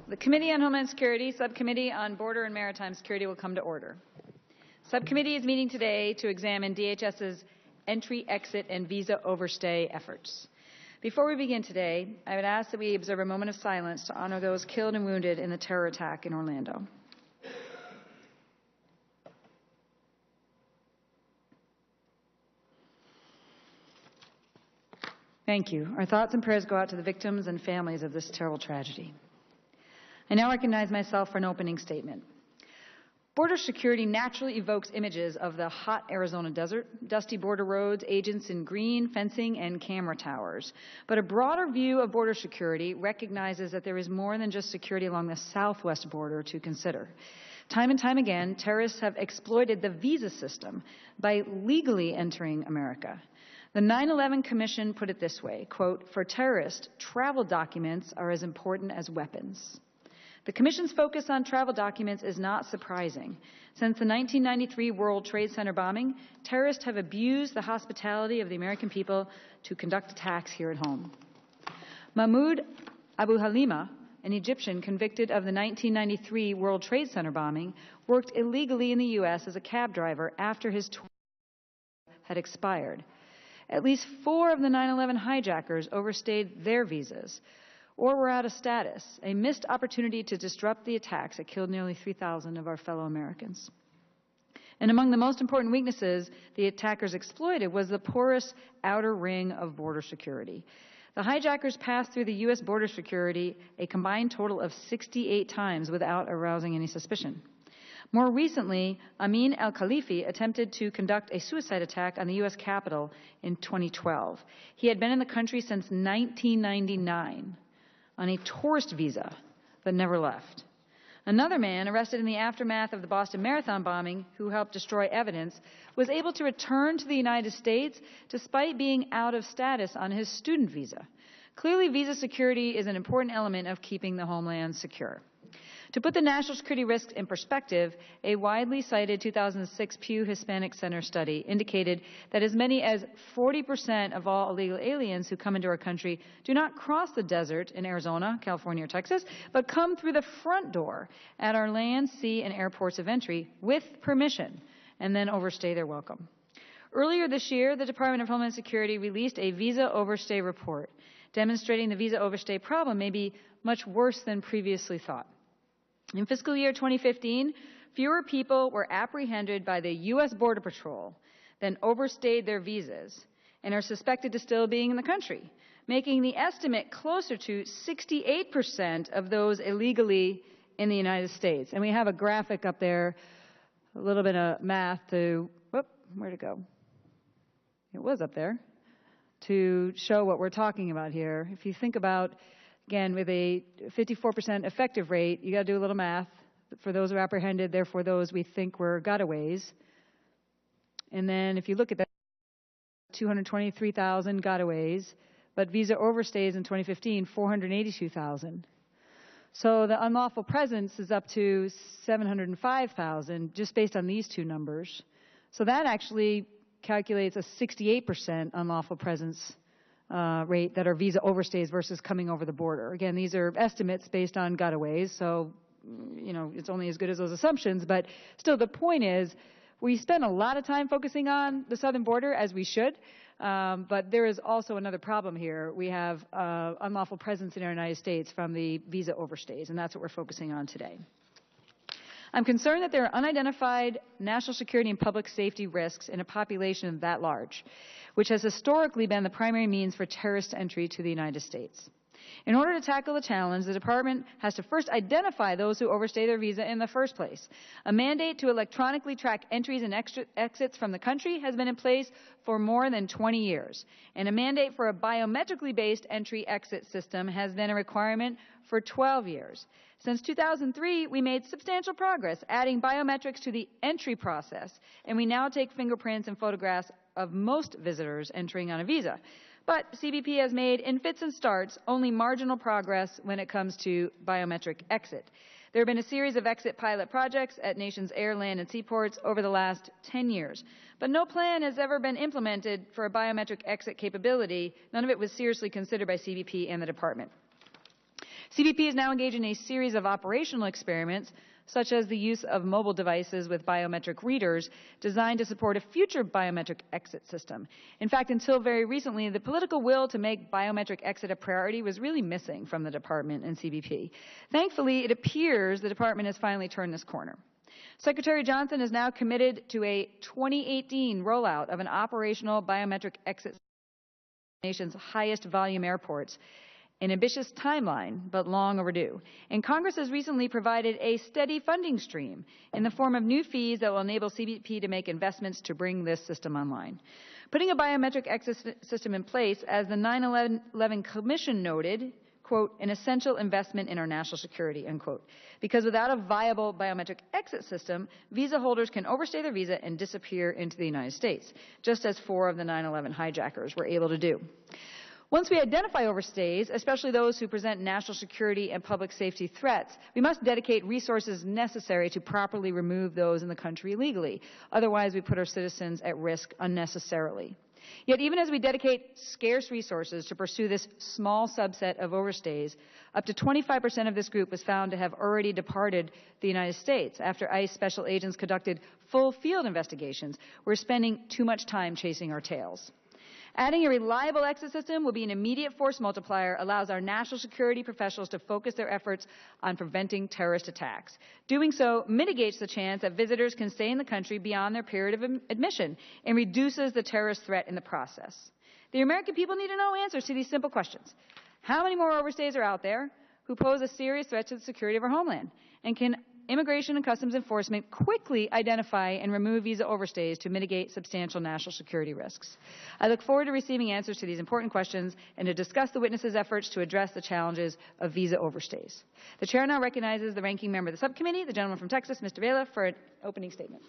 The Committee on Homeland Security, Subcommittee on Border and Maritime Security will come to order. Subcommittee is meeting today to examine DHS's entry, exit, and visa overstay efforts. Before we begin today, I would ask that we observe a moment of silence to honor those killed and wounded in the terror attack in Orlando. Thank you. Our thoughts and prayers go out to the victims and families of this terrible tragedy. I now recognize myself for an opening statement. Border security naturally evokes images of the hot Arizona desert, dusty border roads, agents in green, fencing, and camera towers. But a broader view of border security recognizes that there is more than just security along the southwest border to consider. Time and time again, terrorists have exploited the visa system by legally entering America. The 9/11 Commission put it this way, quote, "For terrorists, travel documents are as important as weapons." The Commission's focus on travel documents is not surprising. Since the 1993 World Trade Center bombing, terrorists have abused the hospitality of the American people to conduct attacks here at home. Mahmoud Abu Halima, an Egyptian convicted of the 1993 World Trade Center bombing, worked illegally in the U.S. as a cab driver after his tour had expired. At least 4 of the 9/11 hijackers overstayed their visas or were out of status, a missed opportunity to disrupt the attacks that killed nearly 3,000 of our fellow Americans. And among the most important weaknesses the attackers exploited was the porous outer ring of border security. The hijackers passed through the U.S. border security a combined total of 68 times without arousing any suspicion. More recently, Amin al-Khalifi attempted to conduct a suicide attack on the U.S. Capitol in 2012. He had been in the country since 1999 on a tourist visa, but never left. Another man, arrested in the aftermath of the Boston Marathon bombing, who helped destroy evidence, was able to return to the United States despite being out of status on his student visa. Clearly, visa security is an important element of keeping the homeland secure. To put the national security risks in perspective, a widely cited 2006 Pew Hispanic Center study indicated that as many as 40% of all illegal aliens who come into our country do not cross the desert in Arizona, California, or Texas, but come through the front door at our land, sea, and airports of entry with permission and then overstay their welcome. Earlier this year, the Department of Homeland Security released a visa overstay report demonstrating the visa overstay problem may be much worse than previously thought. In fiscal year 2015, fewer people were apprehended by the U.S. Border Patrol than overstayed their visas and are suspected to still being in the country, making the estimate closer to 68% of those illegally in the United States. And we have a graphic up there, a little bit of math to, where'd it go? It was up there, to show what we're talking about here. If you think about, again, with a 54% effective rate, you got to do a little math. For those who are apprehended, therefore those we think were gotaways. And then if you look at that, 223,000 gotaways, but visa overstays in 2015, 482,000. So the unlawful presence is up to 705,000 just based on these two numbers. So that actually calculates a 68% unlawful presence rate that are visa overstays versus coming over the border. Again, these are estimates based on gotaways, so it's only as good as those assumptions, but still the point is we spend a lot of time focusing on the southern border, as we should, but there is also another problem here. We have unlawful presence in our United States from the visa overstays, and that's what we're focusing on today. I'm concerned that there are unidentified national security and public safety risks in a population that large, which has historically been the primary means for terrorist entry to the United States. In order to tackle the challenge, the Department has to first identify those who overstay their visa in the first place. A mandate to electronically track entries and exits from the country has been in place for more than 20 years, and a mandate for a biometrically based entry-exit system has been a requirement for 12 years. Since 2003, we made substantial progress adding biometrics to the entry process, and we now take fingerprints and photographs of most visitors entering on a visa. But CBP has made, in fits and starts, only marginal progress when it comes to biometric exit. There have been a series of exit pilot projects at nation's air, land, and seaports over the last 10 years. But no plan has ever been implemented for a biometric exit capability. None of it was seriously considered by CBP and the Department. CBP is now engaged in a series of operational experiments, such as the use of mobile devices with biometric readers designed to support a future biometric exit system. In fact, until very recently, the political will to make biometric exit a priority was really missing from the department and CBP. Thankfully, it appears the department has finally turned this corner. Secretary Johnson is now committed to a 2018 rollout of an operational biometric exit system at the nation's highest volume airports. An ambitious timeline, but long overdue. And Congress has recently provided a steady funding stream in the form of new fees that will enable CBP to make investments to bring this system online. Putting a biometric exit system in place, as the 9/11 Commission noted, quote, an essential investment in our national security, unquote. Because without a viable biometric exit system, visa holders can overstay their visa and disappear into the United States, just as 4 of the 9/11 hijackers were able to do. Once we identify overstays, especially those who present national security and public safety threats, we must dedicate resources necessary to properly remove those in the country illegally. Otherwise, we put our citizens at risk unnecessarily. Yet even as we dedicate scarce resources to pursue this small subset of overstays, up to 25% of this group was found to have already departed the United States after ICE special agents conducted full field investigations. We're spending too much time chasing our tails. Adding a reliable exit system will be an immediate force multiplier, allows our national security professionals to focus their efforts on preventing terrorist attacks. Doing so mitigates the chance that visitors can stay in the country beyond their period of admission and reduces the terrorist threat in the process. The American people need to know answers to these simple questions. How many more overstays are out there who pose a serious threat to the security of our homeland? And can Immigration and Customs Enforcement quickly identify and remove visa overstays to mitigate substantial national security risks? I look forward to receiving answers to these important questions and to discuss the witnesses' efforts to address the challenges of visa overstays. The Chair now recognizes the ranking member of the subcommittee, the gentleman from Texas, Mr. Vela, for an opening statement.